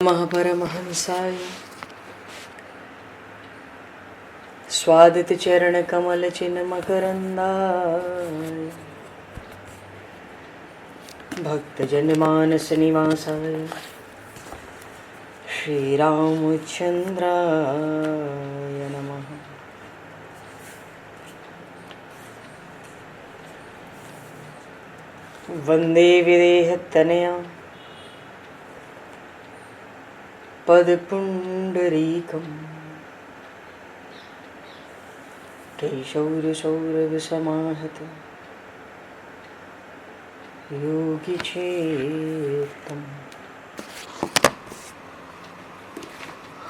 महापरमहंसाय स्वादित चरण कमल चिन्ह मकरंदाय भक्तजन मानस निवासाय श्री रामचंद्राय नमः। वंदे विदेहतनया पदपुंडरीकं केशौरसौरभसमाहत योगिचेतं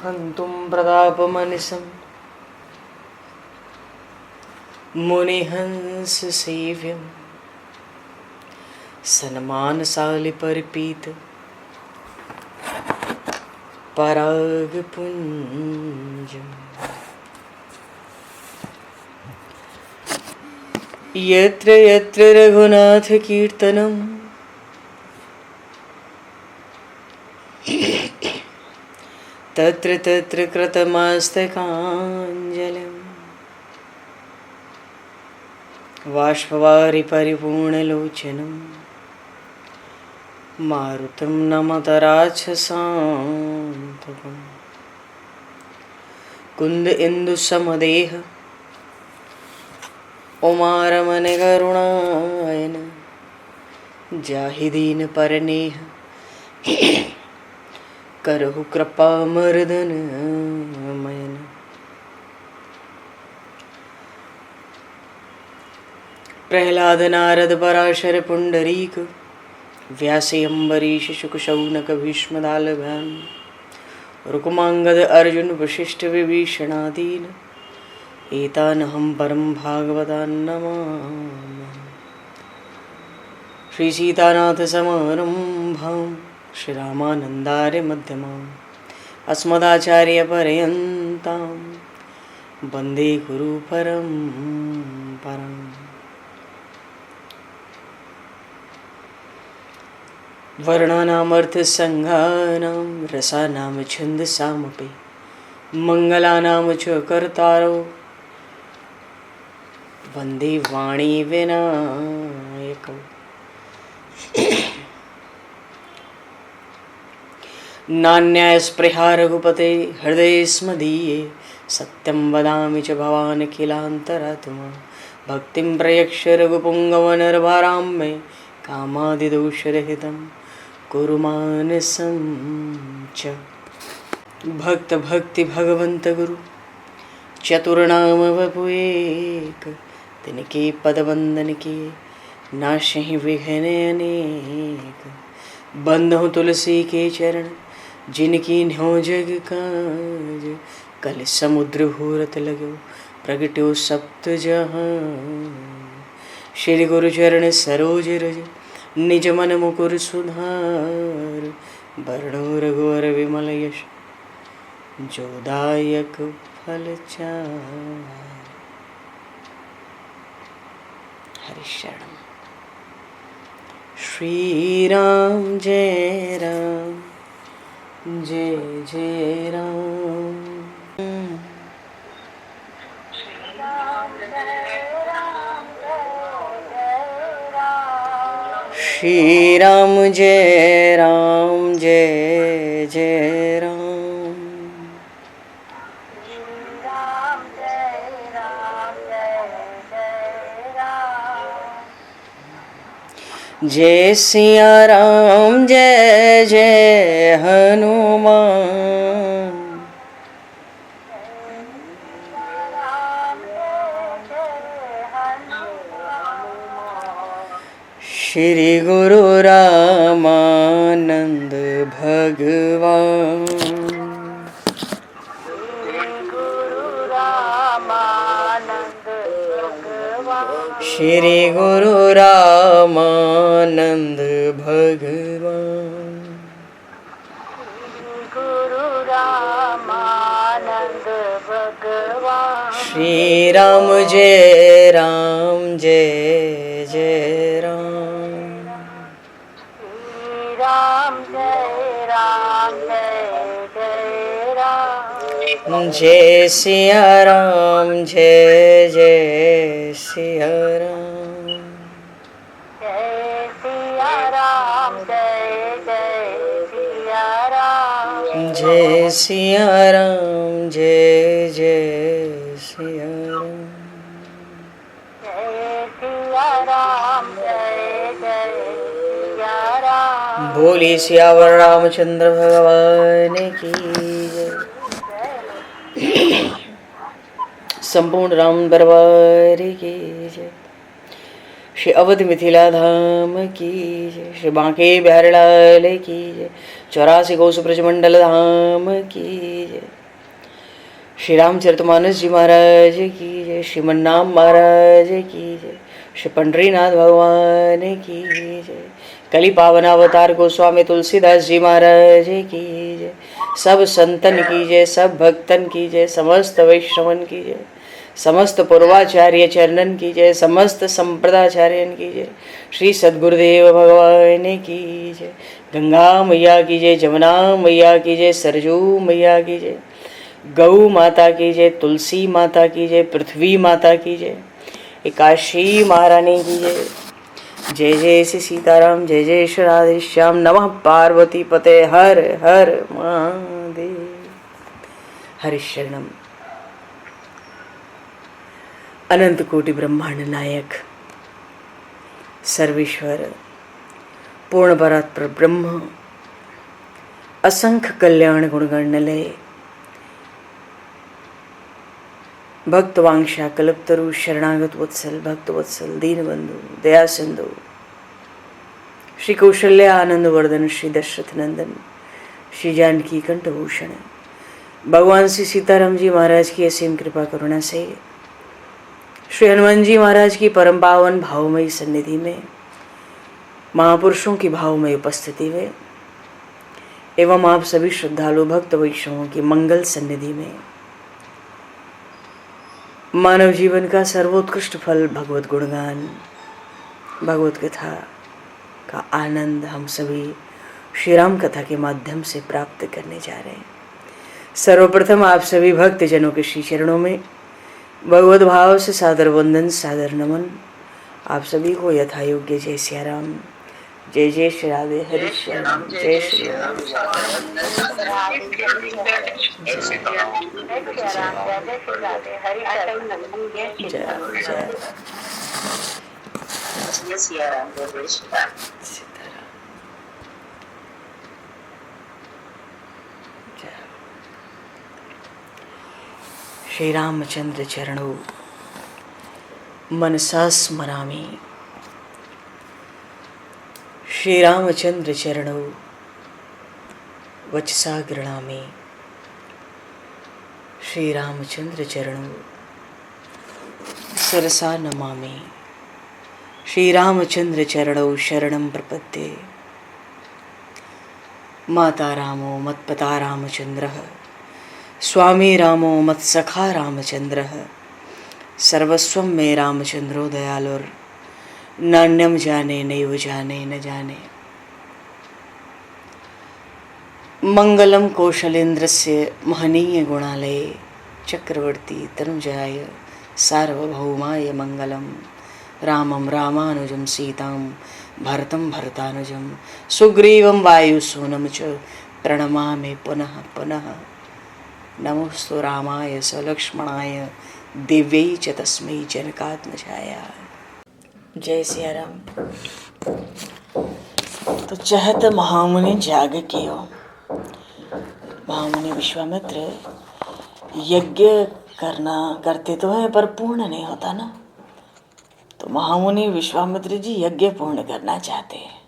हन्तुं प्रतापमनिशं मुनिहंससेव्यं सन्मानशालिपरिपीत परागपुञ्जम् यत्र यत्र रघुनाथकीर्तनं तत्र तत्र कृतमस्तकाञ्जलिं बाष्पवारि परिपूर्णलोचनं मारुतं नमत राक्षसान्तकं कुन्द इंदुसमदेह उमारमण करुणायन जाहि दीन परनेह करहु कृपा मर्दन मयन। प्रहलाद नारद पराशर पुंडरीक व्यासे अम्बरीश शुक शौनक भीष्म दालभ्याम रुक्मांगद अर्जुन वशिष्ठ विभीषणादीन एतानहं परम भागवतान् नमामि। श्री सीतानाथ समारंभां श्री रामानन्दार्य मध्यमाम् अस्मदाचार्य पर्यन्तां वन्दे गुरु परम्पराम्। वर्णानामर्थसंज्ञानां रसानां छन्दसामपि मङ्गलानां च कर्तारो वन्दे वाणी विनायकौ। नान्यास्पृहा रघुपते हृदये स्मदीये सत्यं वदामि च भवान् किलान्तरात्मा भक्तिं प्रयक्ष रघुपुङ्गवनर्वरां मे कामादिदोषरहितं कुरु मानसं च। भक्त भक्ति भगवंत गुरु चतुर्नाम वपु एक तिनके पद वंदन के नाशहि विघ्न अनेक। बंधु तुलसी के चरण जिनकी न्यो जग काज कल समुद्र घोरत लगो प्रगट्यो सप्त जहां। श्री गुरु चरण सरोज रज निज मन मुकुर सुधार वर्णो रघुवर विमल यश जोदायक फलचार। हरिशरण श्री राम जय राम जय जय राम। श्री राम जय राम जय जय राम। जय सिया राम जय जय हनुमान। श्री गुरु रामानंद भगवान। श्री गुरु रामानंद भगवान। श्री राम जय राम जय जय राम। राम जय राम जय सिया राम जय जय सिया राम। जय सिया राम जय जय सिया राम। जय सिया राम जय जय सिया राम। जय सिया राम जय जय सिया राम। बोली सियावर रामचंद्र भगवान की जय। संपूर्ण राम दरबार की जय। श्री अवध मिथिला धाम की जय। श्री बांके बिहारी लाल की जय। 84 कोस ब्रजमंडल धाम की जय। श्री रामचरितमानस जी महाराज की जय। श्रीमन्नाम महाराज की जय। श्री पंडरीनाथ भगवान की जय। कली पावन अवतार गोस्वामी तुलसीदास जी महाराज की जय। सब संतन की जय, सब भक्तन की जय, समस्त वैष्णवन की जय, समस्त पूर्वाचार्य चरणन की जय, समस्त संप्रदाचार्यन की जय। श्री सद्गुरुदेव भगवान की जय। गंगा मैया की जय, जमुना मैया की जय, सरजू मैया की जय, गौ माता की जय, तुलसी माता की जय, पृथ्वी माता की जय, एकाशी महारानी की जय। जय जय श्री सीताराम जय जय श्री राधेश्याम। नमः पार्वती पते हर हर महादेव। हरि शरणम। अनंत कोटि ब्रह्मांड नायक सर्वेश्वर पूर्ण परात्पर ब्रह्म असंख्य कल्याण गुणगणलय भक्तवांशा कल्पतरु शरणागत वत्सल भक्त वत्सल दीनबंधु दया सिंधु श्री कौशल्य आनंद वर्धन श्री दशरथ नंदन श्री जानकी कंठभूषण भगवान श्री सीताराम जी महाराज की असीम कृपा करुणा से श्री हनुमान जी महाराज की परम पावन भावमयी सन्निधि में महापुरुषों की भावमयी उपस्थिति में एवं आप सभी श्रद्धालु भक्त वैष्णवों की मंगल सन्निधि में मानव जीवन का सर्वोत्कृष्ट फल भगवत गुणगान भगवत कथा का आनंद हम सभी श्री राम कथा के माध्यम से प्राप्त करने जा रहे हैं। सर्वप्रथम आप सभी भक्त जनों के श्री चरणों में भगवत भाव से सादर वंदन सादर नमन। आप सभी को यथा योग्य जय सिया राम जय जय श्री राधे हरि श्याम जय श्री राम श्री रामचंद्र चरणों मनसा स्मरामि। श्री रामचंद्र चरणों वचसा गृणामि। श्री रामचंद्र चरणों शिरसा नमामि। श्री रामचंद्र चरणों शरणं प्रपद्ये। माता रामो मत्पता रामचंद्रः स्वामी रामो मत्सखा रामचंद्रः सर्वस्वं मे रामचंद्रो दयालुर नान्यम जाने नैव जाने न जाने। मंगलम कौशलेन्द्रस्य महनीय गुणालये चक्रवर्ती तनुजाय सार्वभौमाय मंगलम। रामं रामानुजं सीतां भरतं भरतानुजं सुग्रीवं वायुसूनं च प्रणमामि पुनः पुनः। नमोस्तु रामाय सलक्ष्मणाय दिव्यै च तस्मै जनकात्मजाय। जय सिया राम। तो चहत महामुनि जाग कियो। महामुनि विश्वामित्र यज्ञ करते तो है पर पूर्ण नहीं होता ना। तो महामुनि विश्वामित्र जी यज्ञ पूर्ण करना चाहते हैं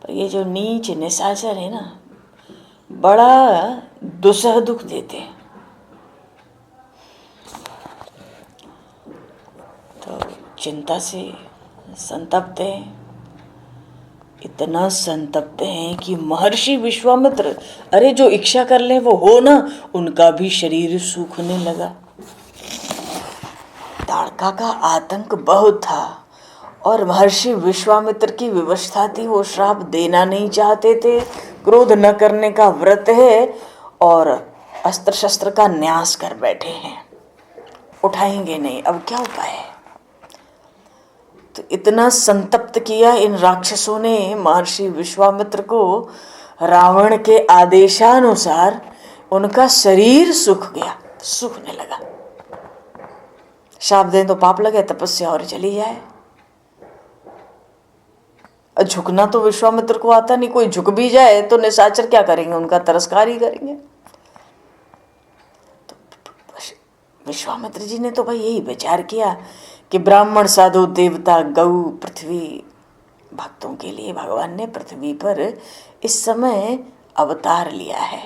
पर ये जो नीच निशाचर है ना बड़ा दुसह दुख देते हैं। तो चिंता से संतप्त हैं। इतना संतप्त हैं कि महर्षि विश्वामित्र अरे जो इच्छा कर ले वो हो ना, उनका भी शरीर सूखने लगा। ताड़का का आतंक बहुत था और महर्षि विश्वामित्र की विवशता थी, वो श्राप देना नहीं चाहते थे। क्रोध न करने का व्रत है और अस्त्र शस्त्र का न्यास कर बैठे हैं, उठाएंगे नहीं। अब क्या उपाय है? तो इतना संतप्त किया इन राक्षसों ने महर्षि विश्वामित्र को, रावण के आदेशानुसार उनका शरीर सूख गया, सूखने लगा। शाप दें तो पाप लगे, तपस्या और चली जाए। झुकना तो विश्वामित्र को आता नहीं, कोई झुक भी जाए तो निशाचर क्या करेंगे, उनका तिरस्कार ही करेंगे। तो विश्वामित्र जी ने तो भाई यही विचार किया कि ब्राह्मण, साधु, देवता, गौ, पृथ्वी भक्तों के लिए भगवान ने पृथ्वी पर इस समय अवतार लिया है।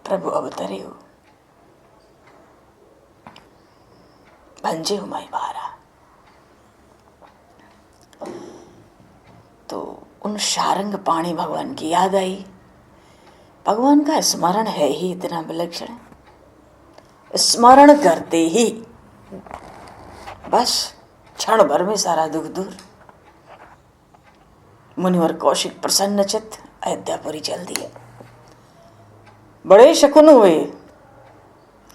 प्रभु अवतरे हो, भंजे हो माई बारा। तो उन शारंग पाणी भगवान की याद आई। भगवान का स्मरण है ही इतना विलक्षण, स्मरण करते ही बस क्षण भर में सारा दुख दूर। मुनिवर कौशिक प्रसन्नचित्त अयोध्यापुरी चल दिए। बड़े शकुन हुए,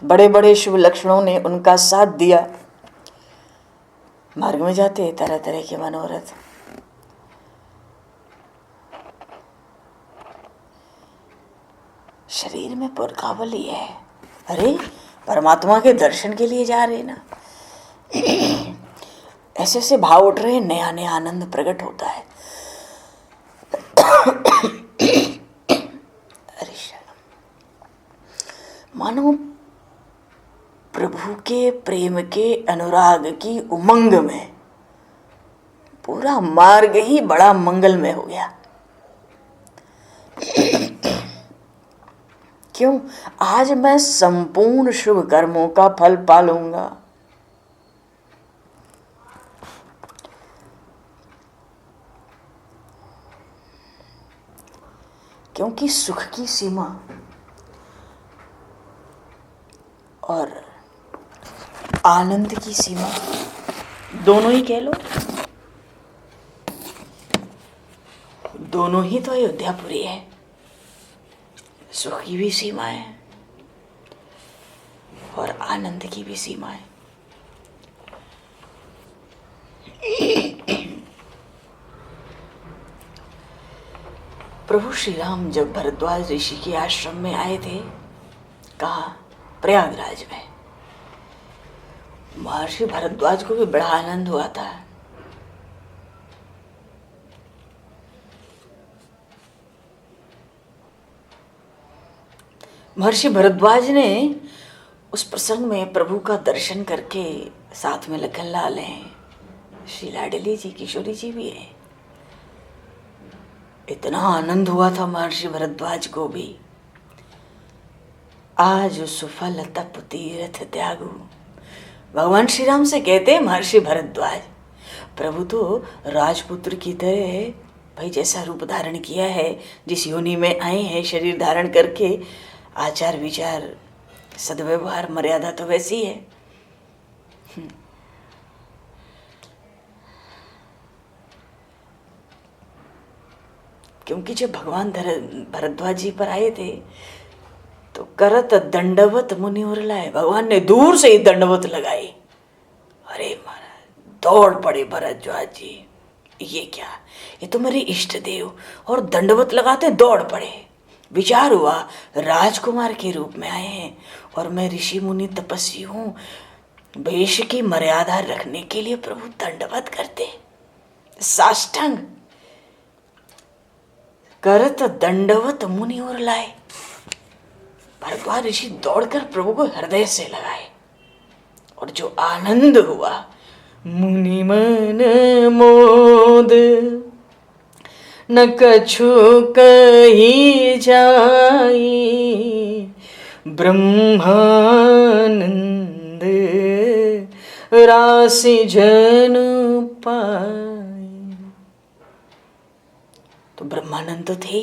बड़े बड़े शुभ लक्षणों ने उनका साथ दिया। मार्ग में जाते तरह तरह के मनोरथ। शरीर में पुरकावली है, अरे परमात्मा के दर्शन के लिए जा रहे ना। ऐसे ऐसे भाव उठ रहे, नया नया आनंद प्रकट होता है। अरे शर्म, मानो प्रभु के प्रेम के अनुराग की उमंग में पूरा मार्ग ही बड़ा मंगलमय हो गया। क्यों? आज मैं संपूर्ण शुभ कर्मों का फल पालूंगा। क्योंकि सुख की सीमा और आनंद की सीमा, दोनों ही कह लो, दोनों ही तो अयोध्यापुरी है। सुख की भी सीमा है और आनंद की भी सीमा है। प्रभु श्री राम जब भरद्वाज ऋषि के आश्रम में आए थे, कहा प्रयागराज में, महर्षि भरद्वाज को भी बड़ा आनंद हुआ था। महर्षि भरद्वाज ने उस प्रसंग में प्रभु का दर्शन करके, साथ में लखनलाल हैं, श्री लाडली जी, किशोरी जी भी है, इतना आनंद हुआ था महर्षि भरद्वाज को भी। आज सुफल तप तीर्थ त्यागु, भगवान श्री राम से कहते हैं महर्षि भरद्वाज, प्रभु तो राजपुत्र की तरह भाई जैसा रूप धारण किया है, जिस योनि में आए हैं शरीर धारण करके, आचार विचार सद्व्यवहार मर्यादा तो वैसी है। क्योंकि जब भगवान भरद्वाज जी पर आए थे तो करत दंडवत मुनि उरलाए, भगवान ने दूर से ही दंडवत लगाई। अरे महाराज दौड़ पड़े भरद्वाज जी, ये क्या, ये तो मेरे इष्ट देव, और दंडवत लगाते दौड़ पड़े। विचार हुआ राजकुमार के रूप में आए हैं और मैं ऋषि मुनि तपस्वी हूँ, वेश की मर्यादा रखने के लिए प्रभु दंडवत करते, साष्टांग करत दंडवत मुनि और लाए। भरद्वाज ऋषि दौड़कर प्रभु को हृदय से लगाए और जो आनंद हुआ, मुनि मन मोद न कछु कही जाई, ब्रह्मानंद राशि जन पाई। तो ब्रह्मानंद तो थे,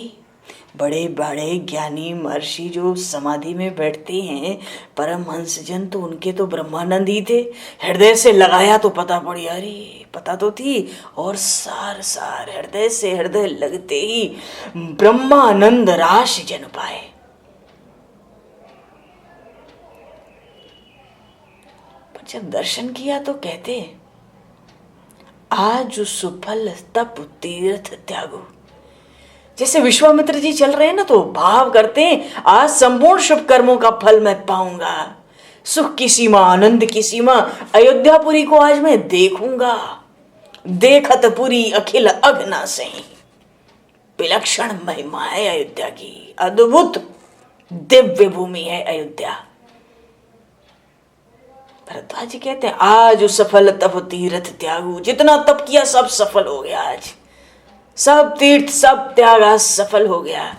बड़े बड़े ज्ञानी महर्षि जो समाधि में बैठते हैं, परमहंस जन, तो उनके तो ब्रह्मानंद ही थे। हृदय से लगाया तो पता पड़ी, अरे पता तो थी, और सार सार हृदय से हृदय लगते ही ब्रह्मानंद राशि जन पाए। पर जब दर्शन किया तो कहते, आज सुफल तप तीर्थ त्यागो। जैसे विश्वामित्र जी चल रहे हैं ना, तो भाव करते हैं, आज संपूर्ण शुभ कर्मों का फल मैं पाऊंगा, सुख की सीमा, आनंद की सीमा, अयोध्यापुरी को आज मैं देखूंगा। देखत पुरी अखिल अघना सही, विलक्षण महिमा है अयोध्या की, अद्भुत दिव्य भूमि है अयोध्या। भरद्वाज जी कहते हैं, आज सफल तप तीर्थ त्यागू। जितना तप किया सब सफल हो गया, आज सब तीर्थ सब त्याग आज सफल हो गया।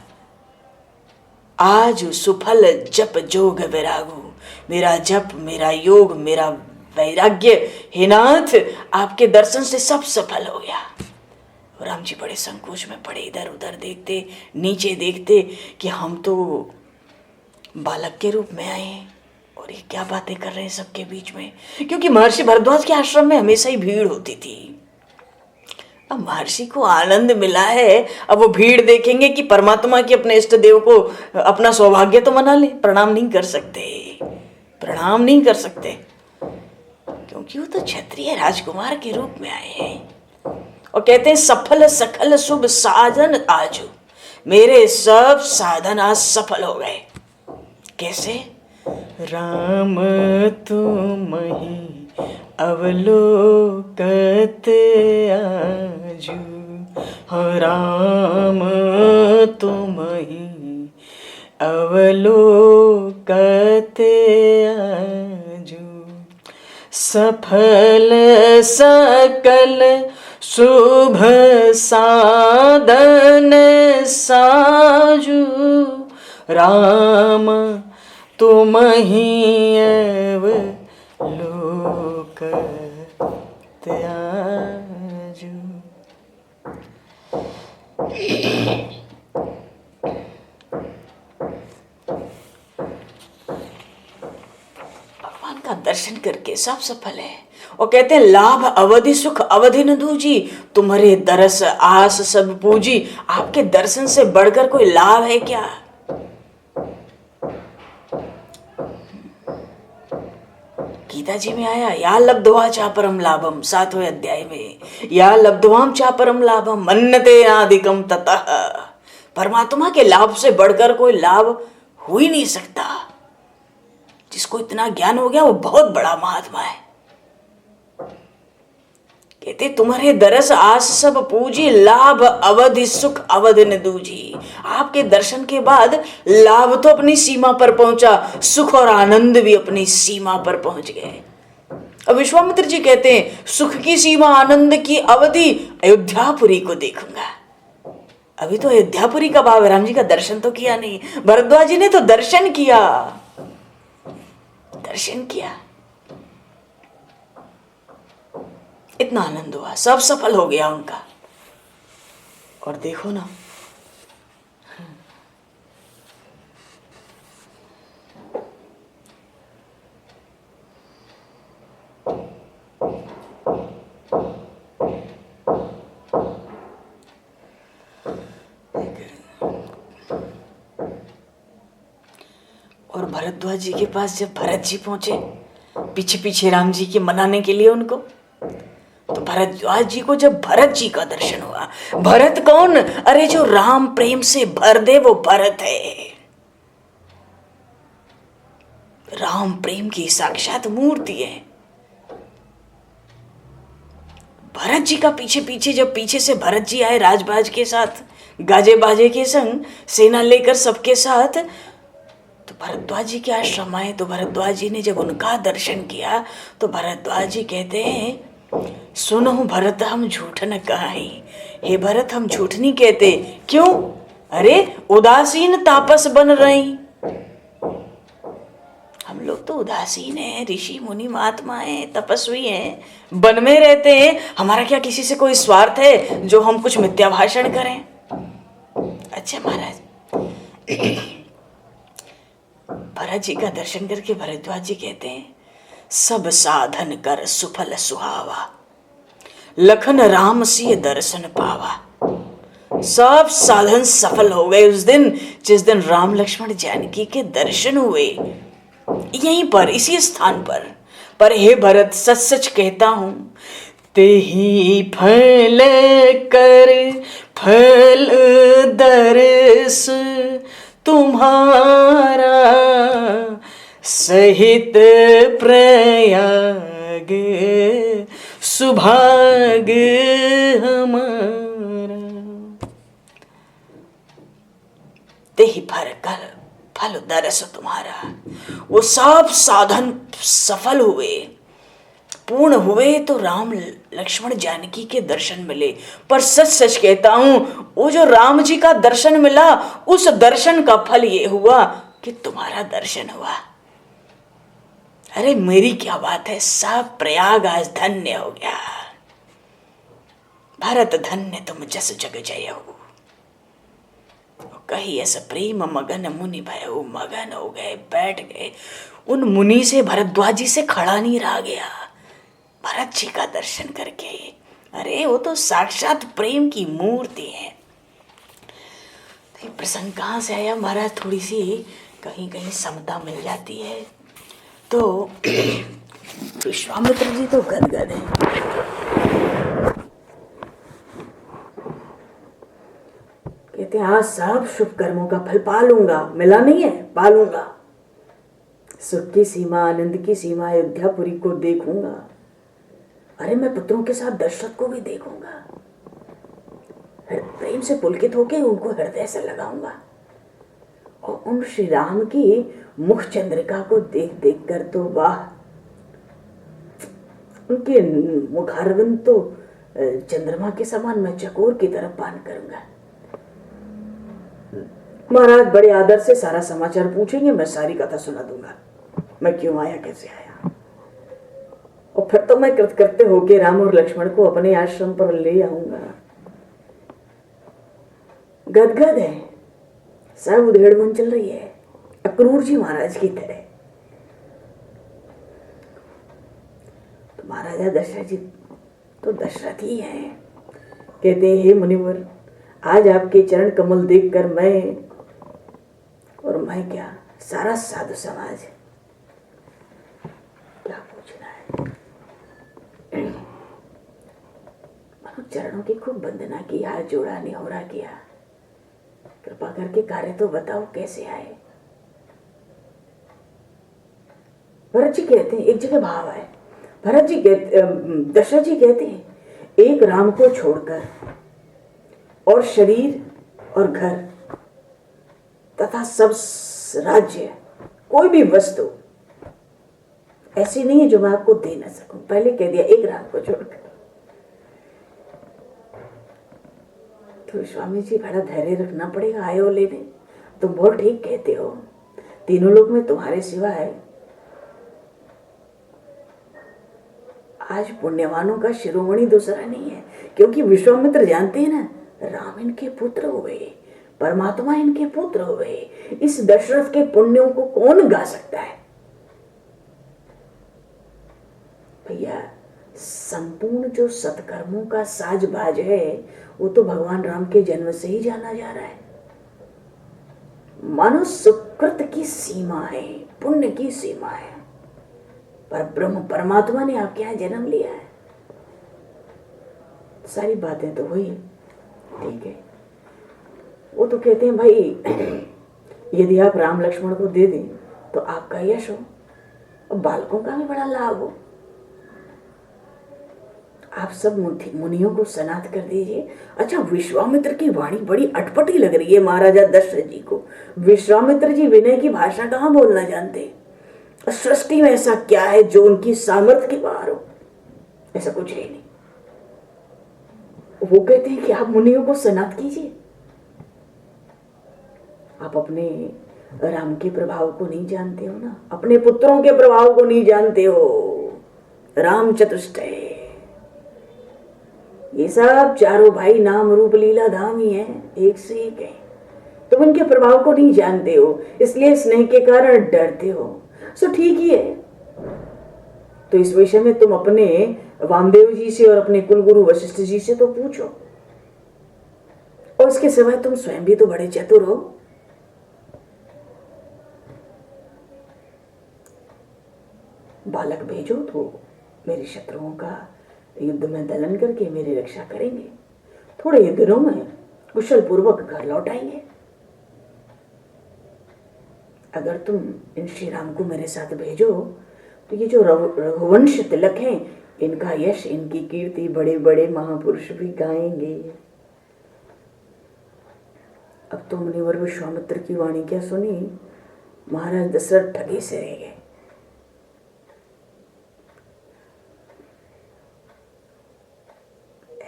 आज सुफल जप जोग वैरागु। मेरा जप, मेरा योग, मेरा वैराग्य, हे नाथ, आपके दर्शन से सब सफल हो गया। राम जी बड़े संकोच में पड़े, इधर उधर देखते, नीचे देखते कि हम तो बालक के रूप में आए हैं और ये क्या बातें कर रहे हैं सबके बीच में। क्योंकि महर्षि भरद्वाज के आश्रम में हमेशा ही भीड़ होती थी। अब महर्षि को आनंद मिला है, अब वो भीड़ देखेंगे कि परमात्मा के अपने इष्ट देव को अपना सौभाग्य तो मना ले। प्रणाम नहीं कर सकते, प्रणाम नहीं कर सकते, क्योंकि वो तो क्षत्रिय राजकुमार के रूप में आए हैं। और कहते हैं, सफल सखल शुभ साधन आजू। मेरे सब साधन आज सफल हो गए। कैसे? राम तुम ही अवलोकत आजू, हो राम तुम ही अवलोकत आजू। सफल सकल शुभ साधन साजू, राम तुम ही अवलोकत आजू। भगवान का दर्शन करके सब सफल है। और कहते हैं, लाभ अवधि सुख अवधि न दूजी, तुम्हारे दरस आस सब पूजी। आपके दर्शन से बढ़कर कोई लाभ है क्या? गीता जी में आया, या लब्ध्वा चा परम लाभम, 7वें अध्याय में, या लब्ध्वाम चा परम लाभम मन्नते नाधिकम ततः। परमात्मा के लाभ से बढ़कर कोई लाभ हो ही नहीं सकता। जिसको इतना ज्ञान हो गया वो बहुत बड़ा महात्मा है। कहते, तुम्हारे दरस आस सब पूजी, लाभ अवधि सुख अवधि न दूजी। आपके दर्शन के बाद लाभ तो अपनी सीमा पर पहुंचा, सुख और आनंद भी अपनी सीमा पर पहुंच गए। अब विश्वामित्र जी कहते हैं, सुख की सीमा, आनंद की अवधि अयोध्यापुरी को देखूंगा। अभी तो अयोध्यापुरी का भाव है, राम जी का दर्शन तो किया नहीं। भरद्वाज जी ने तो दर्शन किया, दर्शन किया, इतना आनंद हुआ, सब सफल हो गया उनका। और देखो ना, और भरद्वाज जी के पास जब भरत जी पहुंचे, पीछे पीछे राम जी के मनाने के लिए उनको, तो भरद्वाज जी को जब भरत जी का दर्शन हुआ। भरत कौन? अरे जो राम प्रेम से भर दे वो भरत है। राम प्रेम की साक्षात मूर्ति है। भरत जी का पीछे पीछे, जब पीछे से भरत जी आए राजबाज के साथ, गाजे बाजे के संग, सेना लेकर सबके साथ, तो भरद्वाज जी के आश्रम आए। तो भरद्वाज जी ने जब उनका दर्शन किया तो भरद्वाज जी कहते हैं, सुनो भरत हम झूठ न कहाई। हे भरत, हम झूठ नहीं कहते। क्यों? अरे उदासीन तापस बन रही। हम लोग तो उदासीन हैं, ऋषि मुनि महात्मा हैं, तपस्वी हैं, वन में रहते हैं। हमारा क्या किसी से कोई स्वार्थ है जो हम कुछ मिथ्या भाषण करें? अच्छा महाराज, भरत जी का दर्शन करके भरद्वाज जी कहते हैं, सब साधन कर सुफल सुहावा, लखन राम सिय दर्शन पावा। सब साधन सफल हो गए उस दिन जिस दिन राम लक्ष्मण जानकी के दर्शन हुए, यहीं पर इसी स्थान पर हे भरत सच सच कहता हूं, ते ही फल कर फल दर्श तुम्हारा, सहित प्रयाग सुभाग हमारा। ते ही फल दर्श तुम्हारा, वो सब साधन सफल हुए, पूर्ण हुए तो राम लक्ष्मण जानकी के दर्शन मिले। पर सच सच कहता हूं, वो जो राम जी का दर्शन मिला, उस दर्शन का फल ये हुआ कि तुम्हारा दर्शन हुआ। अरे मेरी क्या बात है, सब प्रयाग आज धन्य हो गया। भारत धन्य तुम जस जग जय हो, कही ऐसा प्रेम मगन मुनि भयो, मगन हो गए, बैठ गए। उन मुनि से भरद्वाज जी से खड़ा नहीं रहा गया भरत जी का दर्शन करके। अरे वो तो साक्षात प्रेम की मूर्ति है। तो ये प्रसंग कहाँ से आया महाराज, थोड़ी सी कहीं कहीं समता मिल जाती है। तो विश्वामित्र जी तो गदगद हैं। कहते हैं आज सब शुभ कर्मों का फल पालूंगा, मिला नहीं है पालूंगा, सुख की सीमा, आनंद की सीमा, अयोध्यापुरी को देखूंगा। अरे मैं पुत्रों के साथ दशरथ को भी देखूंगा, प्रेम से पुलकित होके उनको हृदय से लगाऊंगा, और उन श्री राम की मुख चंद्रिका को देख देख कर तो वाह, उनके मुखारविंद तो चंद्रमा के समान मैं चकोर की तरफ पान करूंगा। महाराज बड़े आदर से सारा समाचार पूछेंगे, मैं सारी कथा सुना दूंगा, मैं क्यों आया, कैसे आया, और फिर तो मैं कृतकृत्य होके राम और लक्ष्मण को अपने आश्रम पर ले आऊंगा। गदगद है, सब उधेड़ बुन चल रही है, अक्रूर जी महाराज की तरह। तो महाराजा दशरथ जी तो दशरथ ही है। कहते हे मुनिवर, आज आपके चरण कमल देखकर मैं क्या सारा साधु समाज क्या पूछना है। चरणों की खूब वंदना की, हाथ जोड़ा, निहोरा किया, कृपा करके कार्य तो बताओ कैसे आए। भरत जी कहते हैं, एक जगह भाव है, भरत जी कहते, दशरथ जी कहते हैं, एक राम को छोड़कर और शरीर और घर तथा सब राज्य, कोई भी वस्तु ऐसी नहीं है जो मैं आपको दे ना सकूं। पहले कह दिया एक राम को छोड़कर। तो स्वामी जी बड़ा धैर्य रखना पड़ेगा, आए हो लेने। तुम बहुत ठीक कहते हो, तीनों लोग में तुम्हारे सिवा है। आज पुण्यवानों का शिरोमणि दूसरा नहीं है, क्योंकि विश्वामित्र जानते हैं ना, राम इनके पुत्र हुए, परमात्मा इनके पुत्र हुए। इस दशरथ के पुण्यों को कौन गा सकता है भैया। संपूर्ण जो सत्कर्मों का साजबाज है वो तो भगवान राम के जन्म से ही जाना जा रहा है। मानो सुकृत की सीमा है, पुण्य की सीमा है, पर ब्रह्म परमात्मा ने आपके यहां जन्म लिया है। सारी बातें तो हुई, ठीक है। वो तो कहते हैं भाई यदि आप राम लक्ष्मण को दे दें तो आपका यश हो और बालकों का भी बड़ा लाभ हो। आप सब मुनियों को सनात कर दीजिए। अच्छा, विश्वामित्र की वाणी बड़ी अटपटी लग रही है महाराजा दशरथ जी को। विश्वामित्र जी विनय की भाषा कहाँ बोलना जानते? सृष्टि में ऐसा क्या है जो उनकी सामर्थ्य के बाहर हो? ऐसा कुछ है नहीं। वो कहते हैं कि आप मुनियों को सनात कीजिए। आप अपने राम के प्रभाव को नहीं जानते हो ना, अपने पुत्रों के प्रभाव को नहीं जानते हो। राम चतुष्टय, ये सब चारों भाई नाम रूप लीला धाम ही है, एक से एक है। तुम इनके प्रभाव को नहीं जानते हो, इसलिए स्नेह के कारण डरते हो। सो ठीक ही है। तो इस विषय में तुम अपने वामदेव जी से और अपने कुलगुरु वशिष्ठ जी से तो पूछो। और इसके सिवाय तुम स्वयं भी तो बड़े चतुर हो। बालक भेजो तो मेरे शत्रुओं का युद्ध में दलन करके मेरी रक्षा करेंगे, थोड़े ही दिनों में कुशल पूर्वक घर लौट आएंगे। अगर तुम इन श्री राम को मेरे साथ भेजो तो ये जो रघुवंश तिलक हैं, इनका यश, इनकी कीर्ति बड़े बड़े महापुरुष भी गाएंगे। अब तो मुनिवर विश्वामित्र की वाणी क्या सुनी, महाराज दशरथ ठगे से रह गए।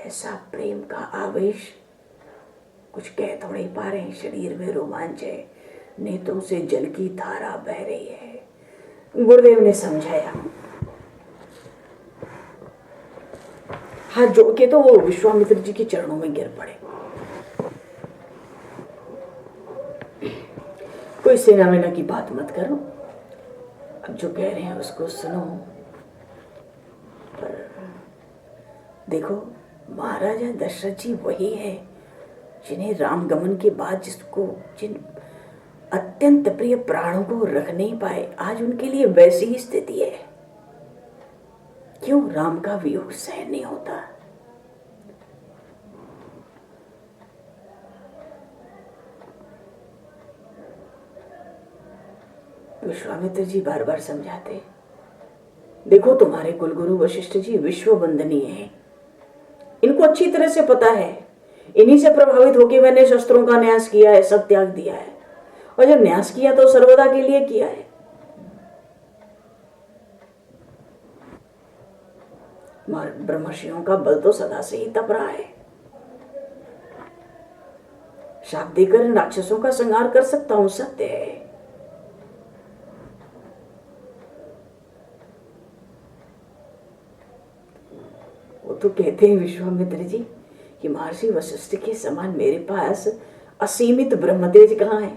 ऐसा प्रेम का आवेश, कुछ कह तो नहीं पा रहे, शरीर में रोमांच है, नेत्रों से जल की धारा बह रही है। गुरुदेव ने समझाया, हाथ जोड़ के तो वो विश्वामित्र जी के चरणों में गिर पड़े। कोई सेना वेना की बात मत करो, अब जो कह रहे हैं उसको सुनो। पर देखो, महाराजा दशरथ जी वही है जिन्हें रामगमन के बाद जिन अत्यंत प्रिय प्राणों को रख नहीं पाए, आज उनके लिए वैसी ही स्थिति है। क्यों? राम का वियोग सहन नहीं होता। विश्वामित्र जी बार बार समझाते, देखो तुम्हारे कुलगुरु वशिष्ठ जी विश्व वंदनीय हैं, इनको अच्छी तरह से पता है, इन्हीं से प्रभावित होकर मैंने शस्त्रों का न्यास किया है, सब त्याग दिया है, और जब न्यास किया तो सर्वदा के लिए किया है। ब्रह्मर्षियों का बल तो सदा से ही तप रहा है, शाप देकर इन राक्षसों का संहार कर सकता हूं, सत्य है। वो तो कहते हैं विश्वामित्र जी कि महर्षि वशिष्ठ के समान मेरे पास असीमित ब्रह्म तेज कहाँ है,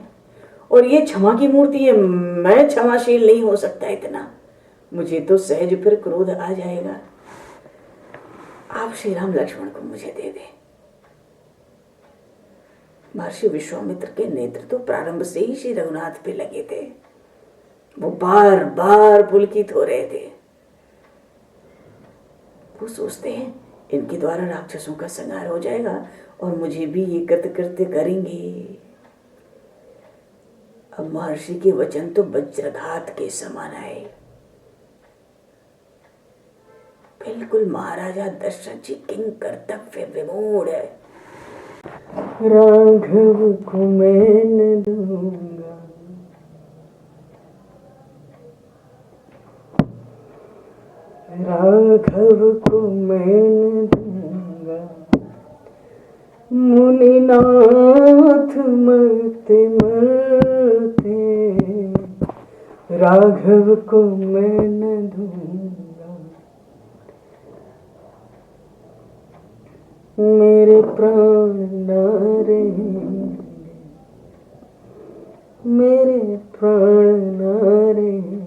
और ये क्षमा की मूर्ति है, मैं क्षमाशील नहीं हो सकता इतना, मुझे तो सहज फिर क्रोध आ जाएगा। आप श्री राम लक्ष्मण को मुझे दे दे। महर्षि विश्वामित्र के नेत्र तो प्रारंभ से ही श्री रघुनाथ पे लगे थे, वो बार बार पुलकित हो रहे थे। वो सोचते हैं इनके द्वारा राक्षसों का संहार हो जाएगा और मुझे भी ये कृत्य करेंगे। अब महर्षि के वचन तो वज्रघात के समान आए। बिल्कुल महाराजा दशरथ जी किंग कर्तव्य विमूढ़ है। राघव को मैं न दूंगा, राघव को मैं न दूंगा, मुनिनाथ मरते मरते राघव को मैं न दूंगा। मेरे प्राण ना रहेंगे, मेरे प्राण ना रहेंगे,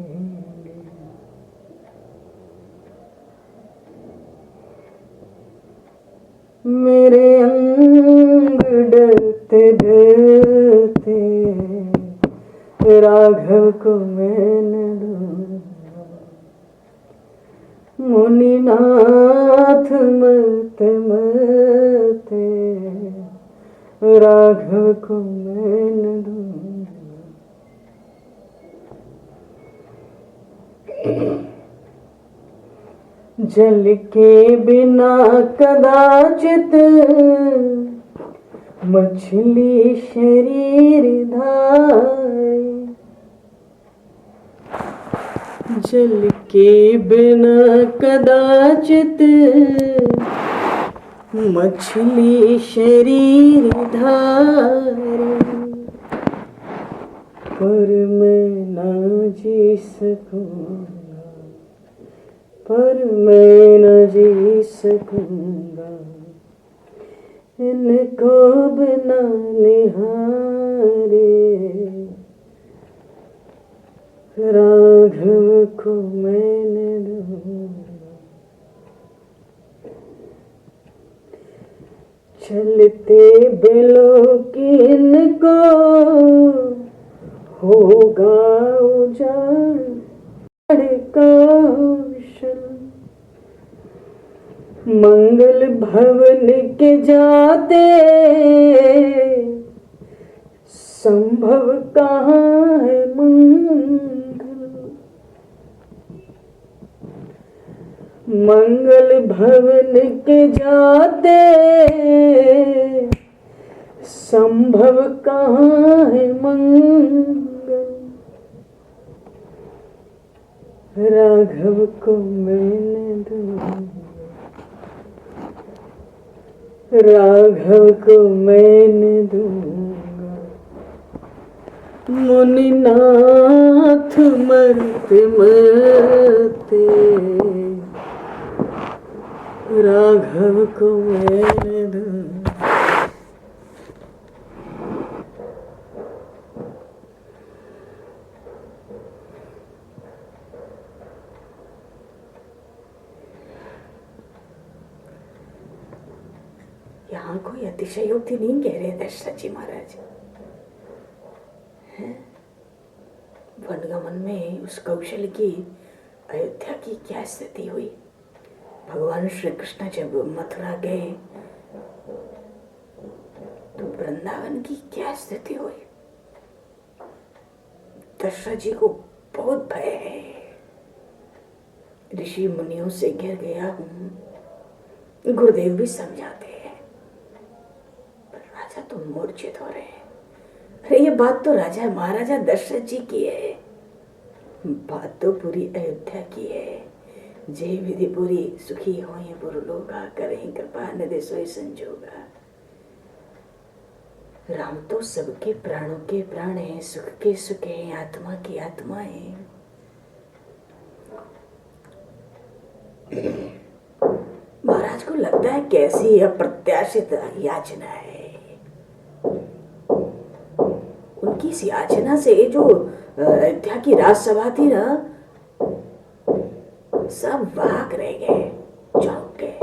मेरे अंग डरते डरते राघव को मैं न दूंगा। मुनिनाथ मरते मरते राघव को मैं न दूंगा। जल के बिना कदाचित मछली शरीर धारे, जल के बिना कदाचित मछली शरीर धारे, पर मैं ना जी सकूंगा, पर मैं न जी सकूंगा इनको बिना निहारे। दिलों की इनको होगा उजाड़ कौशल। मंगल भवन के जाते संभव कहाँ है मंगल। मंगल भवन के जाते संभव कहाँ है मंगल। राघव को मैंने दूंगा, राघव को मैंने दूंगा। मुनिनाथ मरते मरते राघव को मैंने दूंगा। यहाँ कोई अतिशयोक्ति नहीं कह रहे दशरथ जी महाराज। वनगमन में उस कौशल की अयोध्या की क्या स्थिति हुई। भगवान श्री कृष्ण जब मथुरा गए तो वृंदावन की क्या स्थिति हुई। दशरथ जी को बहुत भय है, ऋषि मुनियों से घिर गया हूं। गुरुदेव भी समझाते हैं, पर राजा तो मूर्छित हो रहे हैं। अरे ये बात तो राजा महाराजा दशरथ जी की है, बात तो पूरी अयोध्या की है। जय विधि पूरी सुखी होए पुरलोका, करें कृपा निधि सोई संजोगा। राम तो सबके प्राणों के प्राण है, सुख के सुख है, आत्मा की आत्मा है। महाराज को लगता है कैसी अप्रत्याशित याचना है। उनकी इस याचना से जो अयोध्या की राजसभा थी ना, सब वाक रह गए, चौंक गए।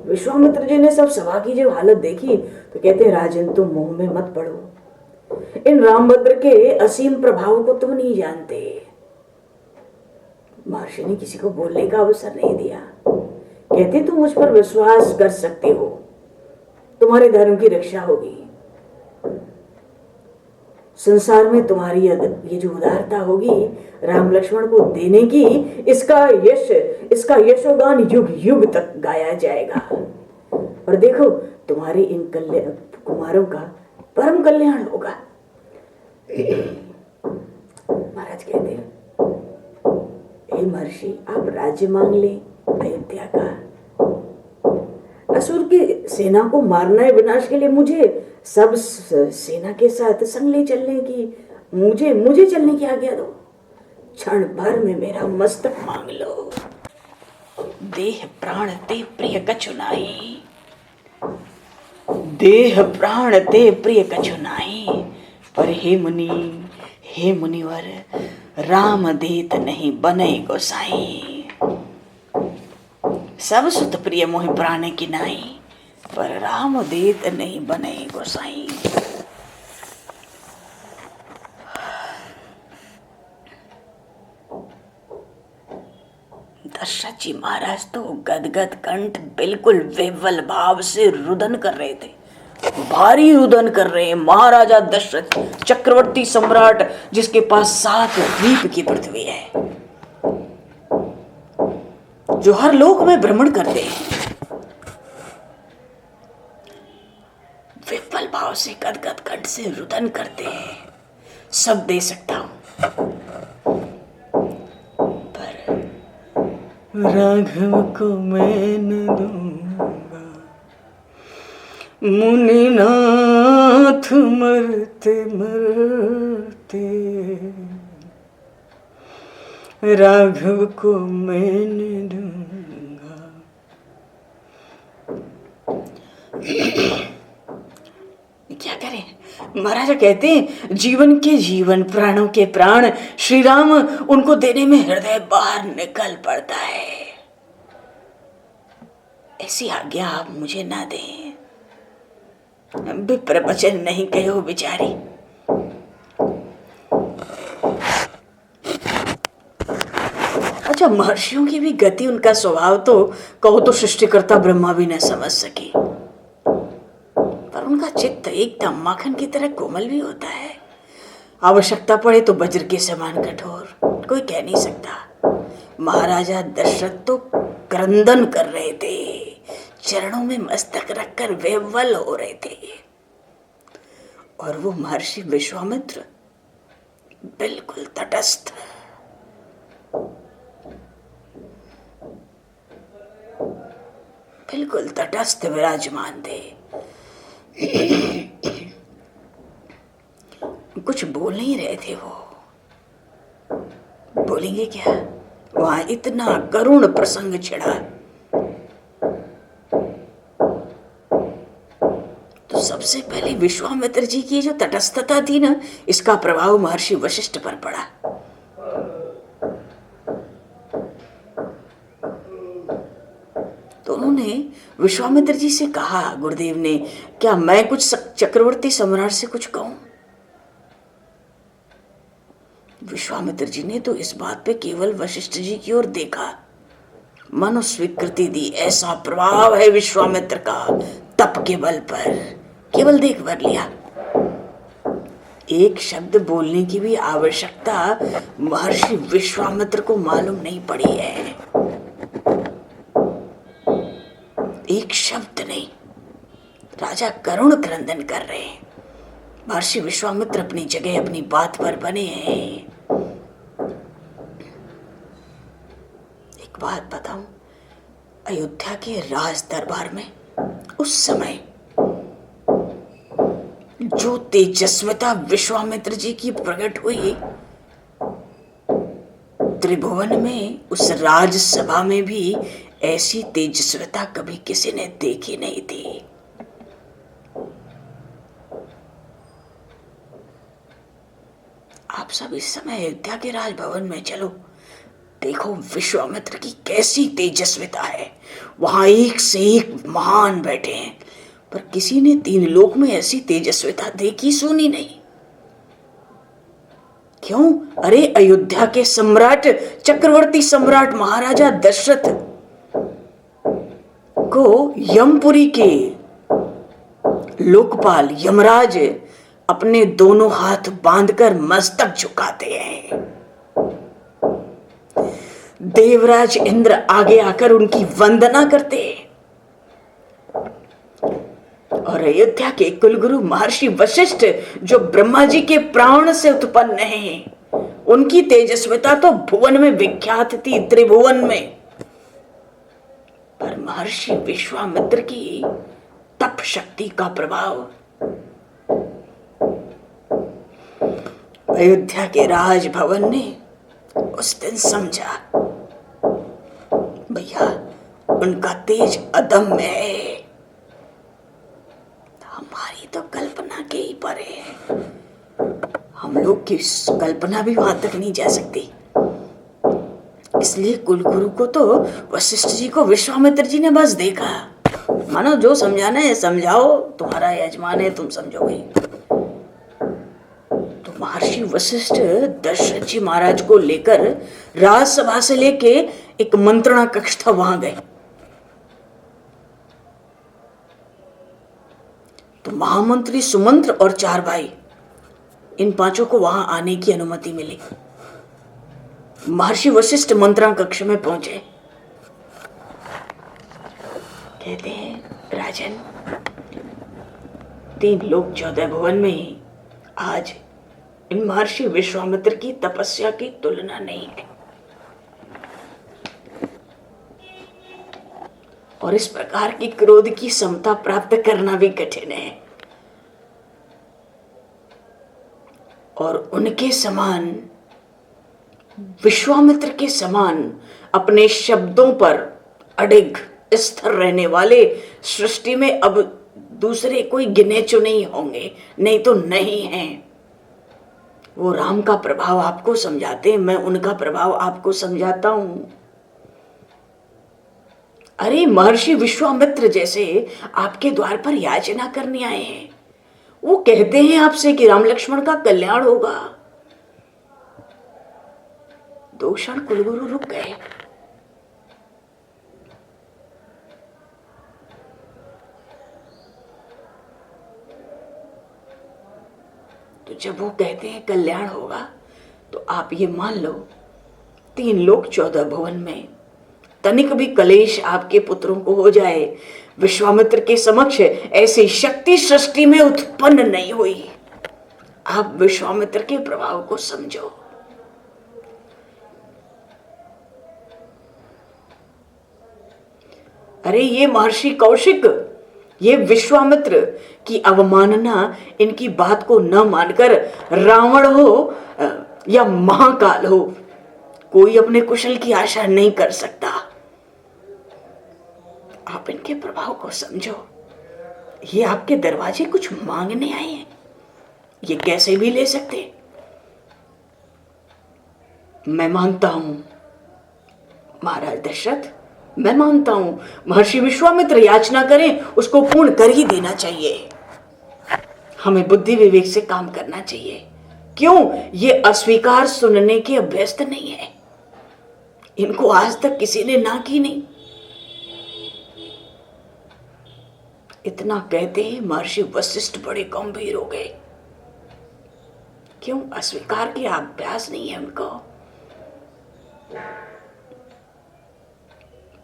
विश्वामित्र जी ने सब सभा की जब हालत देखी तो कहते हैं, राजन तुम मोह में मत पड़ो, इन रामभद्र के असीम प्रभाव को तुम नहीं जानते। महर्षि ने किसी को बोलने का अवसर नहीं दिया। कहते तुम मुझ पर विश्वास कर सकते हो, तुम्हारे धर्म की रक्षा होगी, संसार में तुम्हारी ये जो उदारता होगी राम लक्ष्मण को देने की, इसका यशोगान युग युग तक गाया जाएगा। और देखो तुम्हारे इन कुमारों का परम कल्याण होगा। महाराज कहते हैं, हे महर्षि आप राज्य मांग ले अयोध्या का। असुर की सेना को मारना है, विनाश के लिए मुझे सब सेना के साथ संग ले चलने की, मुझे चलने की आज्ञा दो। क्षण भर में मेरा मस्तक मांग लो। देह प्राण ते प्रिय कछु नाहि, देह प्राण ते प्रिय कछु नाहि। पर हे मुनिवर, राम देत नहीं बने गोसाई। सब सुत प्रिय मोहि प्राण की नाई, पर राम देत नहीं बने गोसाई। दशरथ जी महाराज तो गदगद कंठ बिल्कुल विह्वल भाव से रुदन कर रहे थे, भारी रुदन कर रहे हैं। महाराजा दशरथ चक्रवर्ती सम्राट, जिसके पास 7 द्वीप की पृथ्वी है, जो हर लोक में भ्रमण करते हैं, विफल भाव से गदगद कंठ से रुदन करते हैं। सब दे सकता हूं, पर राघव को मैं न दूंगा। मुनिनाथ मरते मरते राघव को मैं न दूंगा। क्या करें? महाराजा कहते हैं, जीवन के जीवन, प्राणों के प्राण श्री राम, उनको देने में हृदय बाहर निकल पड़ता है। ऐसी आज्ञा आप मुझे ना दें। विप्र वचन नहीं कहो बिचारी। अच्छा, महर्षियों की भी गति, उनका स्वभाव तो कहो तो सृष्टिकर्ता ब्रह्मा भी न समझ सके, पर उनका चित्त एकदम माखन की तरह कोमल भी होता है। आवश्यकता पड़े तो वज्र के समान कठोर, कोई कह नहीं सकता। महाराजा दशरथ तो क्रंदन कर रहे थे, चरणों में मस्तक रखकर विह्वल हो रहे थे, और वो महर्षि विश्वामित्र बिल्कुल तटस्थ, बिल्कुल तटस्थ विराजमान थे। कुछ बोल नहीं रहे थे वो, बोलेंगे क्या? वहां इतना करुण प्रसंग छिड़ा, तो सबसे पहले विश्वामित्र जी की जो तटस्थता थी ना, इसका प्रभाव महर्षि वशिष्ठ पर पड़ा। तो उन्होंने विश्वामित्र जी से कहा, गुरुदेव ने, क्या मैं कुछ चक्रवर्ती सम्राट से कुछ कहूं? विश्वामित्र जी ने तो इस बात पे केवल वशिष्ठ जी की ओर देखा, मानो स्वीकृति दी। ऐसा प्रभाव है विश्वामित्र का तप के बल पर, केवल देख भर लिया। एक शब्द बोलने की भी आवश्यकता महर्षि विश्वामित्र को मालूम नहीं पड़ी है, एक शब्द नहीं। राजा करुण क्रंदन कर रहे हैं, महर्षि विश्वामित्र अपनी जगह अपनी बात पर बने हैं। एक बात बताऊं, अयोध्या के राज दरबार में उस समय जो तेजस्विता विश्वामित्र जी की प्रकट हुई, त्रिभुवन में उस राजसभा में भी ऐसी तेजस्विता कभी किसी ने देखी नहीं थी। आप सब इस समय अयोध्या के राजभवन में चलो, देखो विश्वामित्र की कैसी तेजस्विता है। वहां एक से एक महान बैठे हैं, पर किसी ने तीन लोक में ऐसी तेजस्विता देखी सुनी नहीं। क्यों? अरे अयोध्या के सम्राट, चक्रवर्ती सम्राट महाराजा दशरथ को यमपुरी के लोकपाल यमराज अपने दोनों हाथ बांधकर मस्तक झुकाते हैं। देवराज इंद्र आगे आकर उनकी वंदना करते हैं, और अयोध्या के कुलगुरु महर्षि वशिष्ठ जो ब्रह्मा जी के प्राण से उत्पन्न हैं, उनकी तेजस्विता तो भुवन में विख्यात थी, त्रिभुवन में। पर महर्षि विश्वामित्र की तप शक्ति का प्रभाव अयोध्या के राजभवन ने उस दिन समझा, भैया उनका तेज अदम्य है, हमारी तो कल्पना के ही परे है। हम लोग की कल्पना भी वहां तक नहीं जा सकती। इसलिए कुलगुरु को तो वशिष्ठ जी को विश्वामित्र जी ने बस देखा, मानो जो समझाना है समझाओ, तुम्हारा यजमान है, तुम समझोगे। तो महर्षि वशिष्ठ दशरथ जी महाराज को लेकर राजसभा से लेके एक मंत्रणा कक्ष था, वहां गए। तो महामंत्री सुमंत्र और चार भाई, इन पांचों को वहां आने की अनुमति मिली। महर्षि वशिष्ठ मंत्रणा कक्ष में पहुंचे, कहते हैं, राजन, तीन लोक 14 भुवन में ही आज इन महर्षि विश्वामित्र की तपस्या की तुलना नहीं है, और इस प्रकार की क्रोध की समता प्राप्त करना भी कठिन है। और उनके समान, विश्वामित्र के समान अपने शब्दों पर अडिग स्थिर रहने वाले सृष्टि में अब दूसरे कोई गिने चुने ही होंगे, नहीं तो नहीं हैं। वो राम का प्रभाव आपको समझाते हैं, मैं उनका प्रभाव आपको समझाता हूं। अरे महर्षि विश्वामित्र जैसे आपके द्वार पर याचना करने आए हैं, वो कहते हैं आपसे कि राम लक्ष्मण का कल्याण होगा। दो क्षण कुलगुरु रुक गए। तो जब वो कहते हैं कल्याण होगा, तो आप ये मान लो 3 लोक 14 भुवन में तनिक भी कलेश आपके पुत्रों को हो जाए, विश्वामित्र के समक्ष ऐसी शक्ति सृष्टि में उत्पन्न नहीं हुई। आप विश्वामित्र के प्रभाव को समझो। अरे ये महर्षि कौशिक, ये विश्वामित्र की अवमानना, इनकी बात को न मानकर रावण हो या महाकाल हो, कोई अपने कुशल की आशा नहीं कर सकता। आप इनके प्रभाव को समझो। ये आपके दरवाजे कुछ मांगने आए हैं, ये कैसे भी ले सकते। मैं मानता हूं महाराज दशरथ, मैं मानता हूं महर्षि विश्वामित्र याचना करें, उसको पूर्ण कर ही देना चाहिए। हमें बुद्धि विवेक से काम करना चाहिए। क्यों? ये अस्वीकार सुनने के अभ्यस्त नहीं है, इनको आज तक किसी ने ना की नहीं। इतना कहते ही महर्षि वशिष्ठ बड़े गंभीर हो गए। क्यों? अस्वीकार के अभ्यास नहीं है उनको।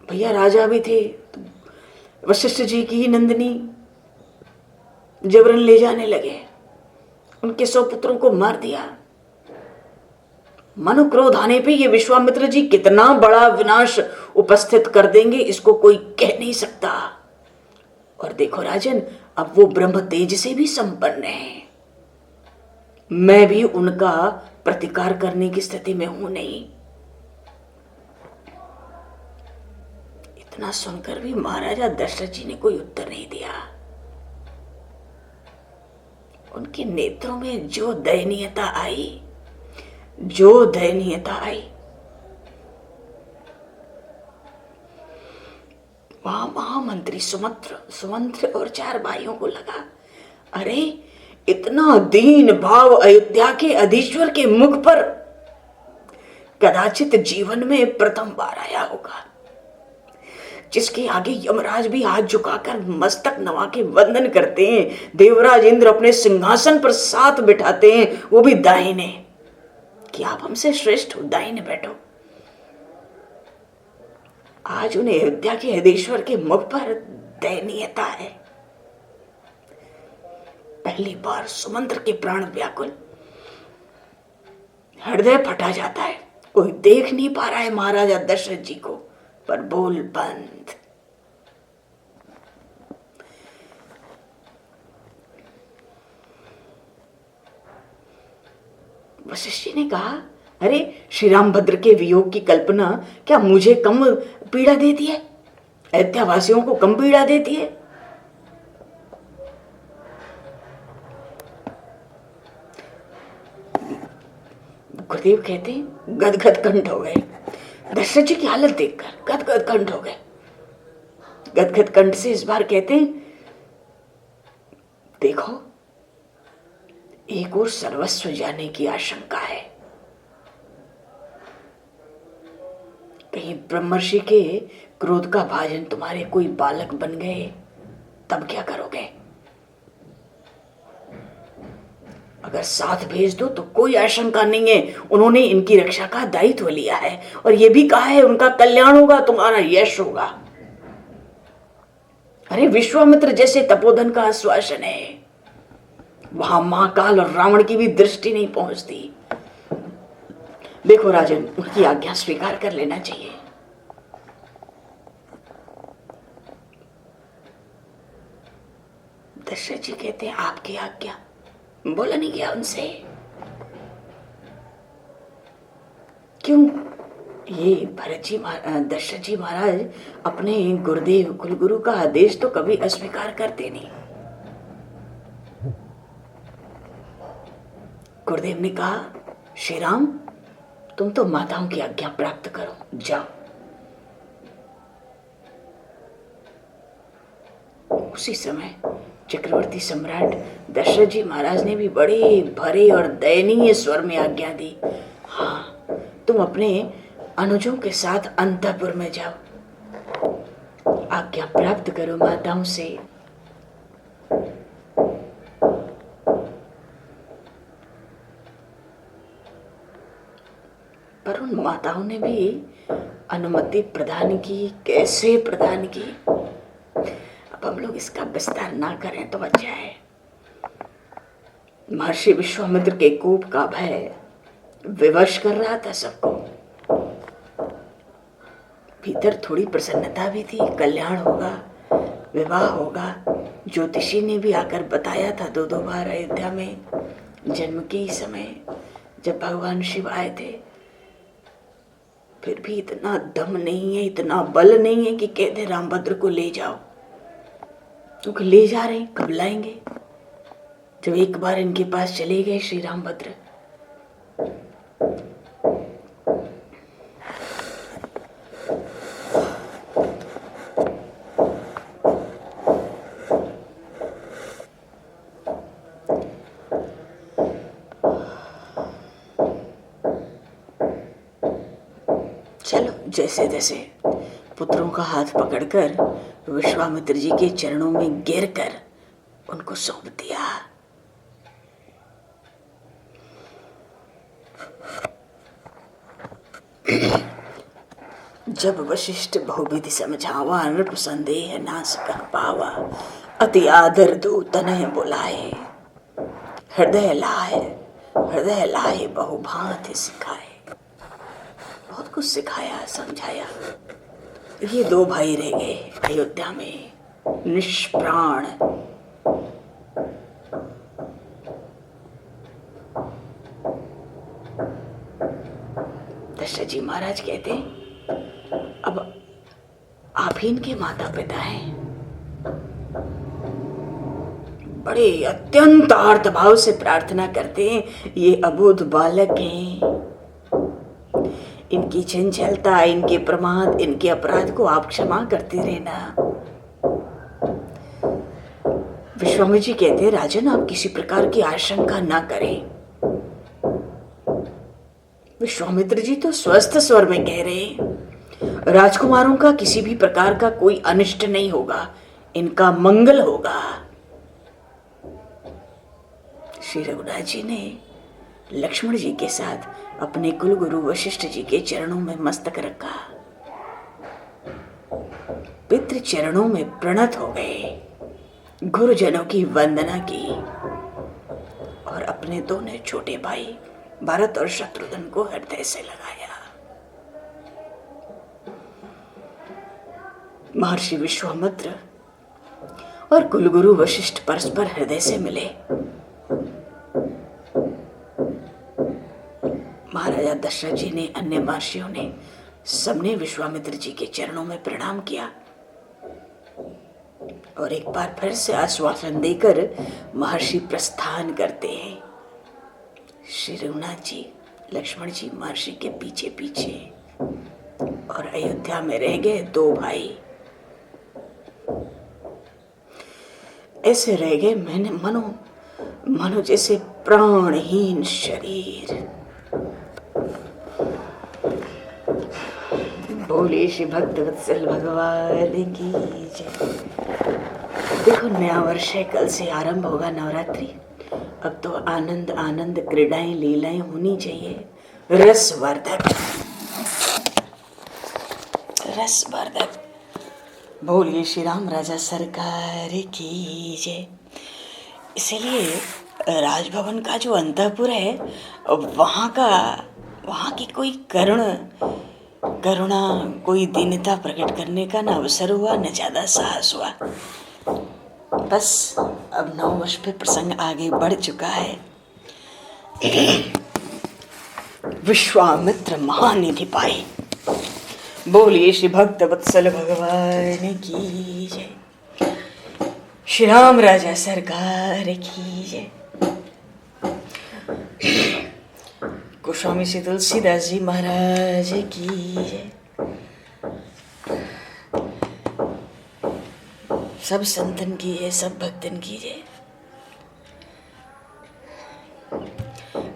भैया राजा भी थे, वशिष्ठ जी की ही नंदिनी जबरन ले जाने लगे, उनके 100 पुत्रों को मार दिया। मनो क्रोध आने पे ये विश्वामित्र जी कितना बड़ा विनाश उपस्थित कर देंगे, इसको कोई कह नहीं सकता। और देखो राजन, अब वो ब्रह्म तेज से भी संपन्न है, मैं भी उनका प्रतिकार करने की स्थिति में हूं नहीं। इतना सुनकर भी महाराजा दशरथ जी ने कोई उत्तर नहीं दिया। उनके नेत्रों में जो दयनीयता आई, जो दयनीयता आई, वहां महामंत्री सुमंत्र और 4 भाइयों को लगा, अरे इतना दीन भाव अयोध्या के अधीश्वर के मुख पर कदाचित जीवन में प्रथम बार आया होगा, जिसके आगे यमराज भी हाथ झुकाकर मस्तक नवा के वंदन करते हैं, देवराज इंद्र अपने सिंहासन पर साथ बिठाते हैं, वो भी दाहिने, कि आप हमसे श्रेष्ठ हो, दाहिने बैठो। आज उन्हें अयोध्या के हृदयेश्वर के मुख पर दयनीयता है। पहली बार सुमंत्र के प्राण व्याकुल, हृदय फटा जाता है। कोई देख नहीं पा रहा है महाराजा दशरथ जी को, पर बोल बंद। वशिष्ठ जी ने कहा, अरे श्री रामभद्र के वियोग की कल्पना क्या मुझे कम पीड़ा देती है? अयोध्या वासियों को कम पीड़ा देती है? गुरुदेव कहते हैं गदगद कंठ हो गए। दशरथ जी की हालत देखकर गदगद कंठ हो गए। गदगद कंठ से इस बार कहते हैं, देखो एक और सर्वस्व जाने की आशंका है। कहीं ब्रह्मर्षि के क्रोध का भाजन तुम्हारे कोई बालक बन गए, तब क्या करोगे? अगर साथ भेज दो तो कोई आशंका नहीं है, उन्होंने इनकी रक्षा का दायित्व लिया है और यह भी कहा है उनका कल्याण होगा, तुम्हारा यश होगा। अरे विश्वामित्र जैसे तपोधन का आश्वासन है, वहां महाकाल और रावण की भी दृष्टि नहीं पहुंचती। देखो राजन, उनकी आज्ञा स्वीकार कर लेना चाहिए। दशरथ जी कहते हैं आपकी आज्ञा, बोला नहीं गया उनसे। क्यों? ये भरत जी दशरथ जी महाराज अपने गुरुदेव कुलगुरु का आदेश तो कभी अस्वीकार करते नहीं। गुरुदेव ने कहा, श्री राम तुम तो माताओं की आज्ञा प्राप्त करो, जाओ। उसी समय चक्रवर्ती सम्राट दशरथ जी महाराज ने भी बड़े भरे और दयनीय स्वर में आज्ञा दी, हाँ तुम अपने अनुजों के साथ अंतःपुर में जाओ, आज्ञा प्राप्त करो माताओं से। पर उन माताओं ने भी अनुमति प्रदान की। कैसे प्रदान की, अब हम लोग इसका विस्तार ना करें तो अच्छा है। महर्षि विश्वामित्र के कोप का भय विवश कर रहा था सबको। भीतर थोड़ी प्रसन्नता भी थी, कल्याण होगा, विवाह होगा। ज्योतिषी ने भी आकर बताया था 2-2 बार अयोध्या में जन्म के ही समय जब भगवान शिव आए थे। फिर भी इतना दम नहीं है, इतना बल नहीं है कि कहते रामभद्र को ले जाओ, क्योंकि ले जा रहे हैं, कब लाएंगे? जब एक बार इनके पास चले गए श्री रामभद्र, चलो जैसे तैसे पुत्रों का हाथ पकड़कर विश्वामित्र जी के चरणों में गिरकर उनको सौंप दिया। जब वशिष्ठ बहुविधि समझावा, नृप संदेह नाश कर पावा, अति आदर दो तनय बुलाए, हृदय लाए बहुभांति सिखाए। बहुत कुछ सिखाया, समझाया। ये 2 भाई रह गए अयोध्या में निष्प्राण। दशरथ जी महाराज कहते, अब आप ही इनके माता पिता हैं। बड़े अत्यंत आर्त भाव से प्रार्थना करते हैं, ये अबोध बालक हैं, इनकी चंचलता, इनके प्रमाद, इनके अपराध को आप क्षमा करते रहना। विश्वामित्र जी कहते, राजन आप किसी प्रकार की आशंका ना करें। विश्वामित्र जी तो स्वस्थ स्वर में कह रहे, राजकुमारों का किसी भी प्रकार का कोई अनिष्ट नहीं होगा, इनका मंगल होगा। श्री रघुनाथ जी ने लक्ष्मण जी के साथ अपने कुलगुरु वशिष्ठ जी के चरणों में मस्तक रखा, पितृ चरणों में प्रणत हो गए, गुरुजनों की वंदना की और अपने दोनों छोटे भाई भरत और शत्रुघ्न को हृदय से लगाया। महर्षि विश्वामित्र और कुलगुरु वशिष्ठ परस्पर हृदय से मिले। महाराजा दशरथ जी ने, अन्य महर्षियों ने, सबने विश्वामित्र जी के चरणों में प्रणाम किया और एक बार फिर से आश्वासन देकर महर्षि प्रस्थान करते हैं। श्री रघुनाथ जी, लक्ष्मण जी महर्षि के पीछे पीछे और अयोध्या में रह गए 2 भाई। ऐसे रह गए मनो जैसे प्राणहीन शरीर। बोले श्री भक्त वत्सल भगवान की जय। देखो नया वर्ष है, कल से आरंभ होगा नवरात्रि। अब तो आनंद आनंद क्रीडाएं लीलाएं होनी चाहिए, रसवर्धक। बोलिए श्री राम राजा सरकार की जय। इसीलिए राजभवन का जो अंतःपुर है, वहाँ की कोई करुणा, कोई दीनता प्रकट करने का न अवसर हुआ, न ज्यादा साहस हुआ। बस अब 9 वर्ष पे प्रसंग आगे बढ़ चुका है। विश्वामित्र महानिधि पाए। बोलिए श्री भक्त वत्सल भगवान की जय। श्री राम राजा सरकार की जय। गोस्वामी श्री तुलसीदास जी महाराज की जय। सब संतन की है, सब भक्तन की जय।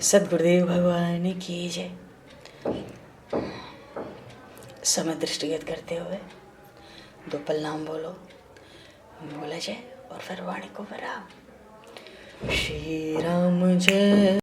सद्गुरुदेव भगवान की जय। समय दृष्टिगत करते हुए 2 पल नाम बोलो, बोला जय और फिर वाणी को विराम। श्री राम जय।